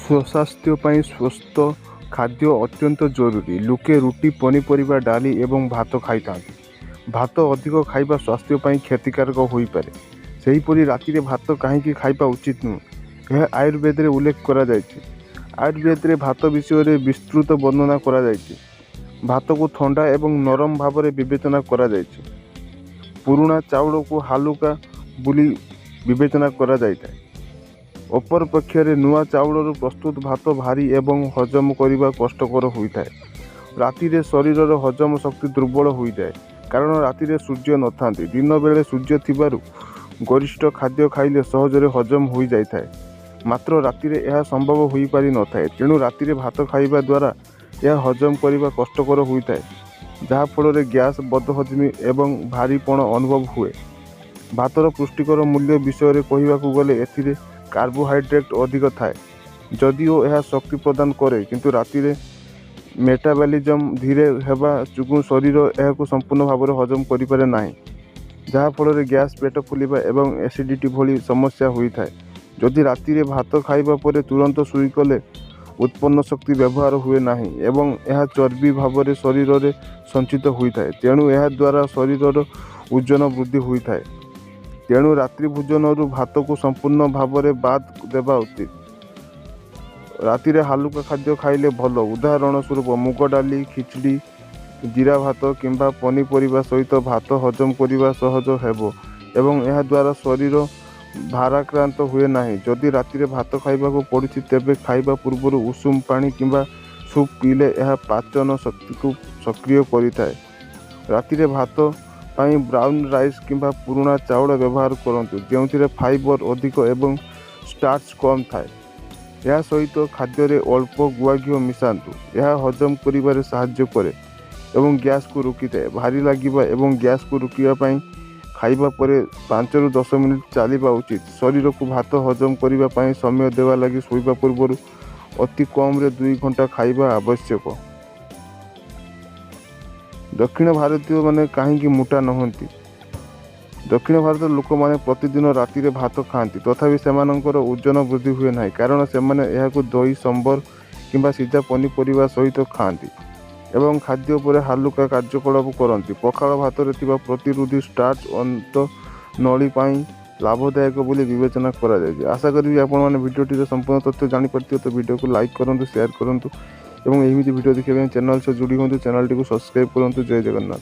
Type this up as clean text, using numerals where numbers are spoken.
ସ୍ୱାସ୍ଥ୍ୟ ପାଇଁ ସୁସ୍ଥ ଖାଦ୍ୟ ଅତ୍ୟନ୍ତ ଜରୁରୀ। ଲୋକେ ରୁଟି, ପନିପରିବା, ଡାଲି ଏବଂ ଭାତ ଖାଇଥାନ୍ତି। ଭାତ ଅଧିକ ଖାଇବା ସ୍ୱାସ୍ଥ୍ୟ ପାଇଁ କ୍ଷତିକାରକ ହୋଇପାରେ। ସେହିପରି ରାତିରେ ଭାତ କାହିଁକି ଖାଇବା ଉଚିତ ନୁହେଁ, ଏହା ଆୟୁର୍ବେଦରେ ଉଲ୍ଲେଖ କରାଯାଇଛି। ଆୟୁର୍ବେଦରେ ଭାତ ବିଷୟରେ ବିସ୍ତୃତ ବର୍ଣ୍ଣନା କରାଯାଇଛି। ଭାତକୁ ଥଣ୍ଡା ଏବଂ ନରମ ଭାବରେ ବିବେଚନା କରାଯାଇଛି। ପୁରୁଣା ଚାଉଳକୁ ହାଲୁକା ବୋଲି ବିବେଚନା କରାଯାଇଥାଏ। ଅପରପକ୍ଷରେ ନୂଆ ଚାଉଳରୁ ପ୍ରସ୍ତୁତ ଭାତ ଭାରୀ ଏବଂ ହଜମ କରିବା କଷ୍ଟକର ହୋଇଥାଏ। ରାତିରେ ଶରୀରର ହଜମ ଶକ୍ତି ଦୁର୍ବଳ ହୋଇଯାଏ, କାରଣ ରାତିରେ ସୂର୍ଯ୍ୟ ନଥାନ୍ତି। ଦିନ ବେଳେ ସୂର୍ଯ୍ୟ ଥିବାରୁ ଗରିଷ୍ଠ ଖାଦ୍ୟ ଖାଇଲେ ସହଜରେ ହଜମ ହୋଇଯାଇଥାଏ। ମାତ୍ର ରାତିରେ ଏହା ସମ୍ଭବ ହୋଇପାରିନଥାଏ। ତେଣୁ ରାତିରେ ଭାତ ଖାଇବା ଦ୍ୱାରା ଏହା ହଜମ କରିବା କଷ୍ଟକର ହୋଇଥାଏ, ଯାହାଫଳରେ ଗ୍ୟାସ୍, ବଦହଜମି ଏବଂ ଭାରୀପଣ ଅନୁଭବ ହୁଏ। ଭାତର ପୁଷ୍ଟିକର ମୂଲ୍ୟ ବିଷୟରେ କହିବାକୁ ଗଲେ ଏଥିରେ କାର୍ବୋହାଇଡ୍ରେଟ୍ ଅଧିକ ଥାଏ। ଯଦିଓ ଏହା ଶକ୍ତି ପ୍ରଦାନ କରେ, କିନ୍ତୁ ରାତିରେ ମେଟାବଲିଜମ୍ ଧୀର ହେବା ଯୋଗୁଁ ଶରୀର ଏହାକୁ ସମ୍ପୂର୍ଣ୍ଣ ଭାବରେ ହଜମ କରିପାରେ ନାହିଁ, ଯାହାଫଳରେ ଗ୍ୟାସ୍, ପେଟ ଫୁଲିବା ଏବଂ ଏସିଡିଟି ଭଳି ସମସ୍ୟା ହୋଇଥାଏ। ଯଦି ରାତିରେ ଭାତ ଖାଇବା ପରେ ତୁରନ୍ତ ଶୋଇଗଲେ ଉତ୍ପନ୍ନ ଶକ୍ତି ବ୍ୟବହାର ହୁଏ ନାହିଁ ଏବଂ ଏହା ଚର୍ବି ଭାବରେ ଶରୀରରେ ସଞ୍ଚିତ ହୋଇଥାଏ। ତେଣୁ ଏହା ଦ୍ୱାରା ଶରୀରର ଓଜନ ବୃଦ୍ଧି ହୋଇଥାଏ। ତେଣୁ ରାତ୍ରି ଭୋଜନରୁ ଭାତକୁ ସମ୍ପୂର୍ଣ୍ଣ ଭାବରେ ବାଦ୍ ଦେବା ଉଚିତ। ରାତିରେ ହାଲୁକା ଖାଦ୍ୟ ଖାଇଲେ ଭଲ। ଉଦାହରଣ ସ୍ୱରୂପ ମୁଗ ଡାଲି, ଖିଚଡ଼ି, ଜିରା ଭାତ କିମ୍ବା ପନିପରିବା ସହିତ ଭାତ ହଜମ କରିବା ସହଜ ହେବ ଏବଂ ଏହା ଦ୍ୱାରା ଶରୀର ଭାରାକ୍ରାନ୍ତ ହୁଏ ନାହିଁ। ଯଦି ରାତିରେ ଭାତ ଖାଇବାକୁ ପଡ଼ୁଛି, ତେବେ ଖାଇବା ପୂର୍ବରୁ ଉଷୁମ ପାଣି କିମ୍ବା ସୁପ୍ ପିଇଲେ ଏହା ପାଚନ ଶକ୍ତିକୁ ସକ୍ରିୟ କରିଥାଏ। ରାତିରେ ଭାତ ପାଇଁ ବ୍ରାଉନ୍ ରାଇସ୍ କିମ୍ବା ପୁରୁଣା ଚାଉଳ ବ୍ୟବହାର କରନ୍ତୁ, ଯେଉଁଥିରେ ଫାଇବର ଅଧିକ ଏବଂ ଷ୍ଟାର୍ଚ୍ଚ କମ୍ ଥାଏ। ଏହା ସହିତ ଖାଦ୍ୟରେ ଅଳ୍ପ ଗୁଆ ଘିଅ ମିଶାନ୍ତୁ। ଏହା ହଜମ କରିବାରେ ସାହାଯ୍ୟ କରେ ଏବଂ ଗ୍ୟାସ୍କୁ ରୋକିଥାଏ। ଭାରୀ ଲାଗିବା ଏବଂ ଗ୍ୟାସ୍କୁ ରୋକିବା ପାଇଁ ଖାଇବା ପରେ 5ରୁ 10 ମିନିଟ୍ ଚାଲିବା ଉଚିତ। ଶରୀରକୁ ଭାତ ହଜମ କରିବା ପାଇଁ ସମୟ ଦେବା ଲାଗି ଶୋଇବା ପୂର୍ବରୁ ଅତି କମ୍ରେ 2 ଘଣ୍ଟା ଖାଇବା ଆବଶ୍ୟକ। ଦକ୍ଷିଣ ଭାରତୀୟମାନେ କାହିଁକି ମୋଟା ନୁହନ୍ତି? ଦକ୍ଷିଣ ଭାରତର ଲୋକମାନେ ପ୍ରତିଦିନ ରାତିରେ ଭାତ ଖାଆନ୍ତି, ତଥାପି ସେମାନଙ୍କର ଓଜନ ବୃଦ୍ଧି ହୁଏ ନାହିଁ, କାରଣ ସେମାନେ ଏହାକୁ ଦହି, ସମ୍ବର କିମ୍ବା ସିଝା ପନିପରିବା ସହିତ ଖାଆନ୍ତି ଏବଂ ଖାଦ୍ୟ ପରେ ହାଲୁକା କାର୍ଯ୍ୟକଳାପ କରନ୍ତି। ପଖାଳ ଭାତରେ ଥିବା ପ୍ରତିରୋଧୀ ଷ୍ଟାର୍ଚ୍ଚ ଅନ୍ତନଳୀ ପାଇଁ ଲାଭଦାୟକ ବୋଲି ବିବେଚନା କରାଯାଇଛି। ଆଶା କରିବି ଆପଣମାନେ ଭିଡ଼ିଓଟିର ସମ୍ପୂର୍ଣ୍ଣ ତଥ୍ୟ ଜାଣିପାରିଥିବେ। ତ ଭିଡ଼ିଓକୁ ଲାଇକ୍ କରନ୍ତୁ, ସେୟାର କରନ୍ତୁ ଏବଂ ଏମିତି ଭିଡ଼ିଓ ଦେଖିବା ପାଇଁ ଚ୍ୟାନେଲ୍ ସହ ଯୋଡ଼ି ହୁଅନ୍ତୁ। ଚ୍ୟାନେଲଟିକୁ ସବସ୍କ୍ରାଇବ୍ କରନ୍ତୁ। ଜୟ ଜଗନ୍ନାଥ।